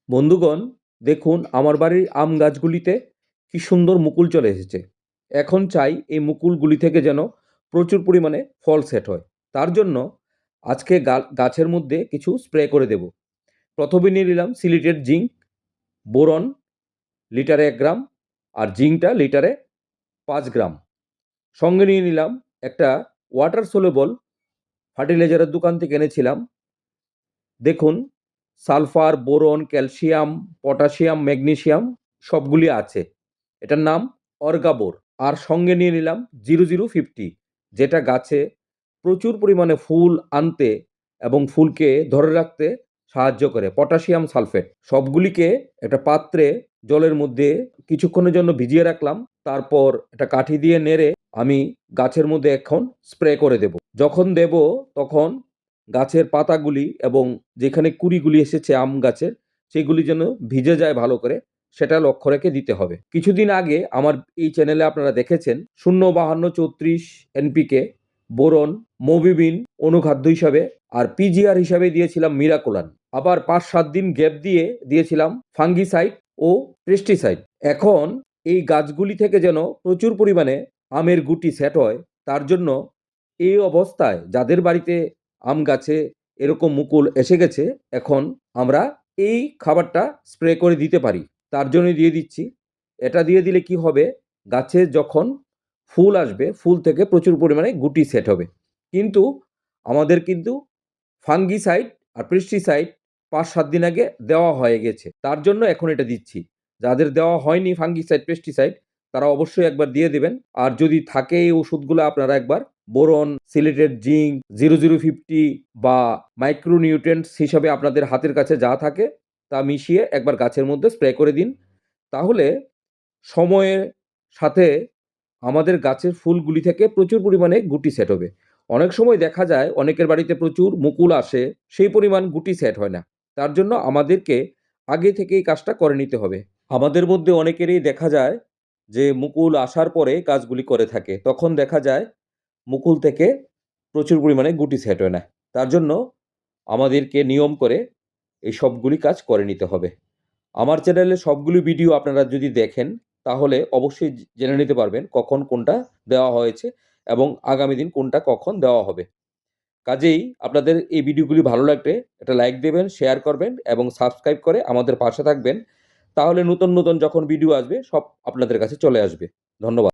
বন্ধুগণ, দেখুন আমার বাড়ির আম গাছগুলিতে কি সুন্দর মুকুল চলে এসেছে। এখন চাই এই মুকুলগুলি থেকে যেন প্রচুর পরিমাণে ফল সেট হয়। তার জন্য আজকে গাছের মধ্যে কিছু স্প্রে করে দেব। প্রথমে নিয়ে নিলাম সিলিটেড জিঙ্ক, বোরন লিটারে 1 গ্রাম আর জিঙ্কটা লিটারে 5 গ্রাম। সঙ্গে নিয়ে নিলাম একটা ওয়াটার সলুবল ফার্টিলাইজারের দোকান থেকে এনেছিলাম। দেখুন sulphur, boron, calcium, potassium, magnesium সবগুলি আছে। এটার নাম অর্গাবোর। আর সঙ্গে নিয়ে নিলাম 0050, যেটা গাছে প্রচুর পরিমাণে ফুল আনতে এবং ফুলকে ধরে রাখতে সাহায্য করে, পটাশিয়াম সালফেট। সবগুলিকে একটা পাত্রে জলের মধ্যে কিছুক্ষণের জন্য ভিজিয়ে রাখলাম। তারপর একটা কাঠি দিয়ে নেড়ে আমি গাছের মধ্যে এখন স্প্রে করে দেব। যখন দেব তখন গাছের পাতাগুলি এবং যেখানে কুড়িগুলি এসেছে আম গাছের, সেগুলি যেন ভিজে যায় ভালো করে, সেটা লক্ষ্য রেখে দিতে হবে। কিছুদিন আগে আমার এই চ্যানেলে আপনারা দেখেছেন 05234 এনপিকে, বোরন, মোবিবিন অনুখাদ্য হিসাবে আর পিজিআর হিসাবে দিয়েছিলাম মিরাকুলান। আবার 5-7 দিন গ্যাপ দিয়ে দিয়েছিলাম ফাঙ্গিসাইড ও পেস্টিসাইড। এখন এই গাছগুলি থেকে যেন প্রচুর পরিমাণে আমের গুটি সেট হয়, তার জন্য এই অবস্থায় যাদের বাড়িতে আম গাছে এরকম মুকুল এসে গেছে, এখন আমরা এই খাবারটা স্প্রে করে দিতে পারি। তার জন্য দিয়ে দিচ্ছি। এটা দিয়ে দিলে কি হবে, গাছে যখন ফুল আসবে, ফুল থেকে প্রচুর পরিমাণে গুটি সেট হবে। কিন্তু আমাদের কিন্তু ফাঙ্গিসাইড আর পেস্টিসাইড 5-7 দিন আগে দেওয়া হয়ে গেছে, তার জন্য এখন এটা দিচ্ছি। যাদের দেওয়া হয়নি ফাঙ্গিসাইড পেস্টিসাইড, তারা অবশ্যই একবার দিয়ে দেবেন। আর যদি থাকে এই ওষুধগুলো, আপনারা একবার বোরন, সিলেটেড জিঙ্ক, 0050 বা মাইক্রোনিউট্রিয়েন্টস হিসাবে আপনাদের হাতের কাছে যা থাকে তা মিশিয়ে একবার গাছের মধ্যে স্প্রে করে দিন। তাহলে সময়ের সাথে আমাদের গাছের ফুলগুলি থেকে প্রচুর পরিমাণে গুটি সেট হবে। অনেক সময় দেখা যায় অনেকের বাড়িতে প্রচুর মুকুল আসে, সেই পরিমাণ গুটি সেট হয় না। তার জন্য আমাদেরকে আগে থেকেই কাজটা করে নিতে হবে। আমাদের মধ্যে অনেকেরই দেখা যায় যে মুকুল আসার পরে কাজগুলি করে থাকে, তখন দেখা যায় মুকুল থেকে প্রচুর পরিমাণে গুটি সেট হয় না। তার জন্য আমাদেরকে নিয়ম করে এই সবগুলি কাজ করে নিতে হবে। আমার চ্যানেলে সবগুলি ভিডিও আপনারা যদি দেখেন, তাহলে অবশ্যই জেনে নিতে পারবেন কখন কোনটা দেওয়া হয়েছে এবং আগামী দিন কোনটা কখন দেওয়া হবে। কাজেই আপনাদের এই ভিডিওগুলি ভালো লাগলে একটা লাইক দেবেন, শেয়ার করবেন এবং সাবস্ক্রাইব করে আমাদের পাশে থাকবেন। তাহলে নতুন নতুন যখন ভিডিও আসবে সব আপনাদের কাছে চলে আসবে। ধন্যবাদ।